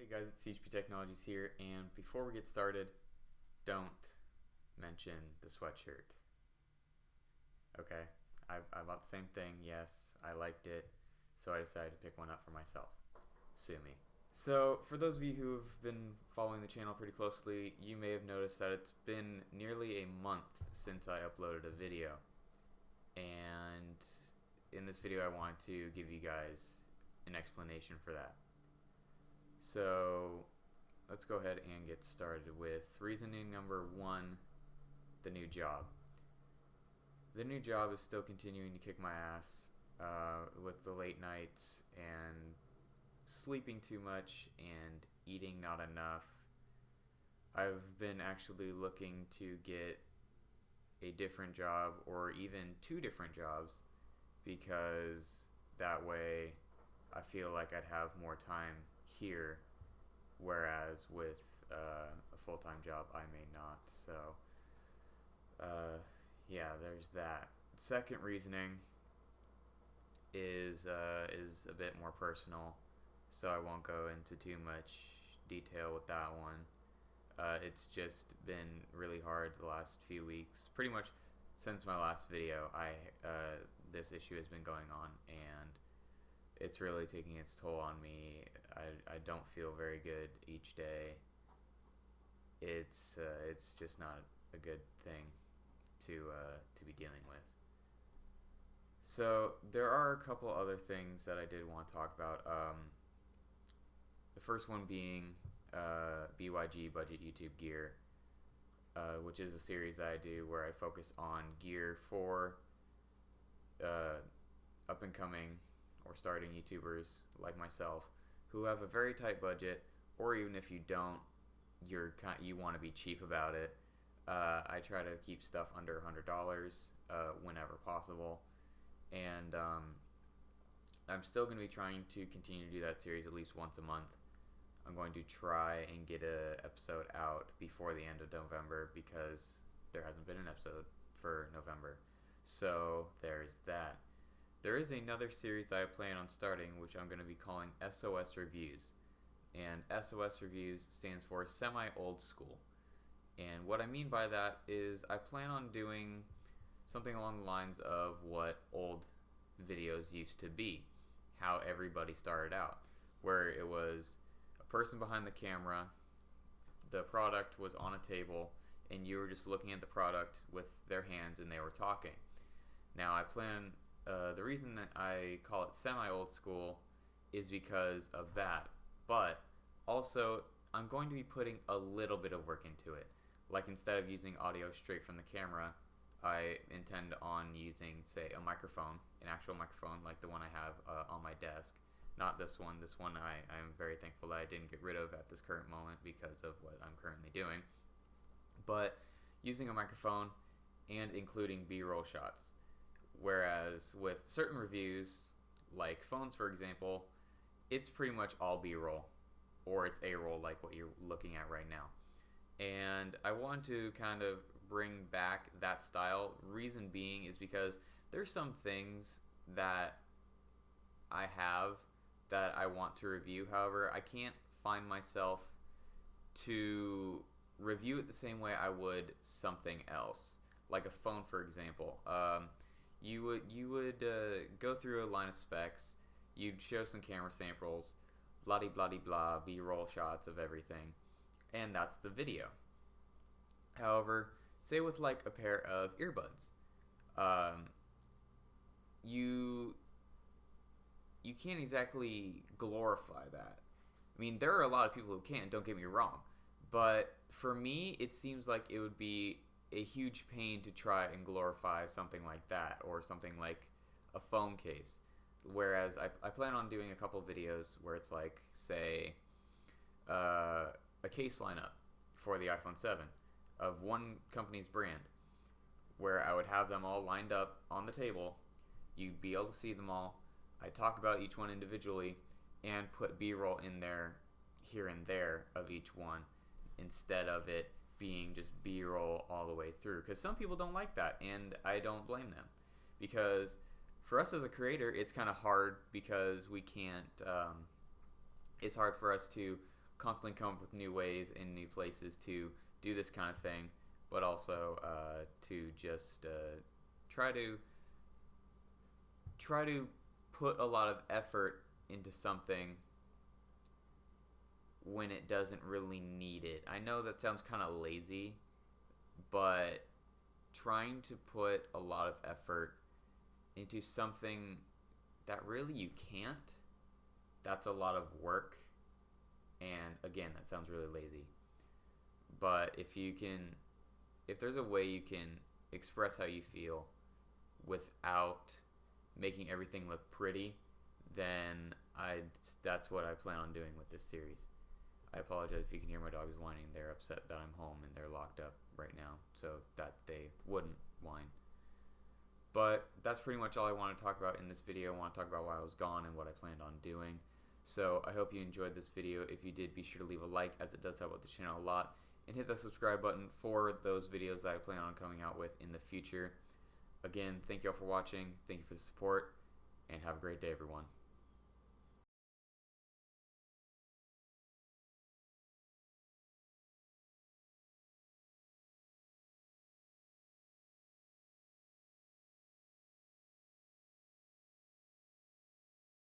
Hey guys, it's CHP Technologies here, and before we get started, don't mention the sweatshirt. Okay? I bought the same thing, yes, I liked it, so I decided to pick one up for myself. Sue me. So, for those of you who have been following the channel pretty closely, you may have noticed that it's been nearly a month since I uploaded a video. And in this video, I wanted to give you guys an explanation for that. So let's go ahead and get started with reasoning number one, the new job. The new job is still continuing to kick my ass with the late nights and sleeping too much and eating not enough. I've been actually looking to get a different job or even two different jobs because that way I feel like I'd have more time here, whereas with a full-time job I may not. So yeah, there's that. Second reasoning is a bit more personal, so I won't go into too much detail with that one. It's just been really hard the last few weeks, pretty much since my last video. This issue has been going on, and it's really taking its toll on me. I don't feel very good each day. It's just not a good thing to be dealing with. So there are a couple other things that I did want to talk about. The first one being BYG Budget YouTube Gear, which is a series that I do where I focus on gear for up and coming or starting YouTubers like myself who have a very tight budget, or even if you don't, you want to be cheap about it. I try to keep stuff under $100 whenever possible, and I'm still going to be trying to continue to do that series at least once a month. I'm going to try and get an episode out before the end of November because there hasn't been an episode for November. So there's that. There is another series that I plan on starting, which I'm going to be calling SOS Reviews. And SOS Reviews stands for Semi-Old School. And what I mean by that is I plan on doing something along the lines of what old videos used to be, how everybody started out, where it was a person behind the camera, the product was on a table, and you were just looking at the product with their hands and they were talking. Now I plan, the reason that I call it semi-old school is because of that, but also I'm going to be putting a little bit of work into it. Like, instead of using audio straight from the camera, I intend on using, say, a microphone, an actual microphone like the one I have on my desk. Not this one. This one I'm very thankful that I didn't get rid of at this current moment because of what I'm currently doing. But using a microphone and including B-roll shots. Whereas with certain reviews, like phones for example, it's pretty much all B-roll, or it's A-roll like what you're looking at right now. And I want to kind of bring back that style. Reason being is because there's some things that I have that I want to review. However, I can't find myself to review it the same way I would something else, like a phone, for example. You would go through a line of specs. You'd show some camera samples, blah blah blah, B-roll shots of everything, and that's the video. However, say with like a pair of earbuds, you can't exactly glorify that. I mean, there are a lot of people who can, don't get me wrong, but for me, it seems like it would be a huge pain to try and glorify something like that, or something like a phone case. Whereas I plan on doing a couple videos where it's like, say, a case lineup for the iPhone 7 of one company's brand, where I would have them all lined up on the table. You'd be able to see them all. I talk about each one individually and put B-roll in there here and there of each one, instead of it being just B-roll all the way through, because some people don't like that, and I don't blame them, because for us as a creator, it's kind of hard because we can't. It's hard for us to constantly come up with new ways and new places to do this kind of thing, but also to just try to put a lot of effort into something when it doesn't really need it. I know that sounds kind of lazy, but trying to put a lot of effort into something that really you can't, that's a lot of work. And again, that sounds really lazy. But if there's a way you can express how you feel without making everything look pretty, then that's what I plan on doing with this series. I apologize if you can hear my dogs whining. They're upset that I'm home and they're locked up right now, so that they wouldn't whine. But that's pretty much all I want to talk about in this video. I want to talk about why I was gone and what I planned on doing. So I hope you enjoyed this video. If you did, be sure to leave a like, as it does help out the channel a lot. And hit the subscribe button for those videos that I plan on coming out with in the future. Again, thank you all for watching. Thank you for the support. And have a great day, everyone.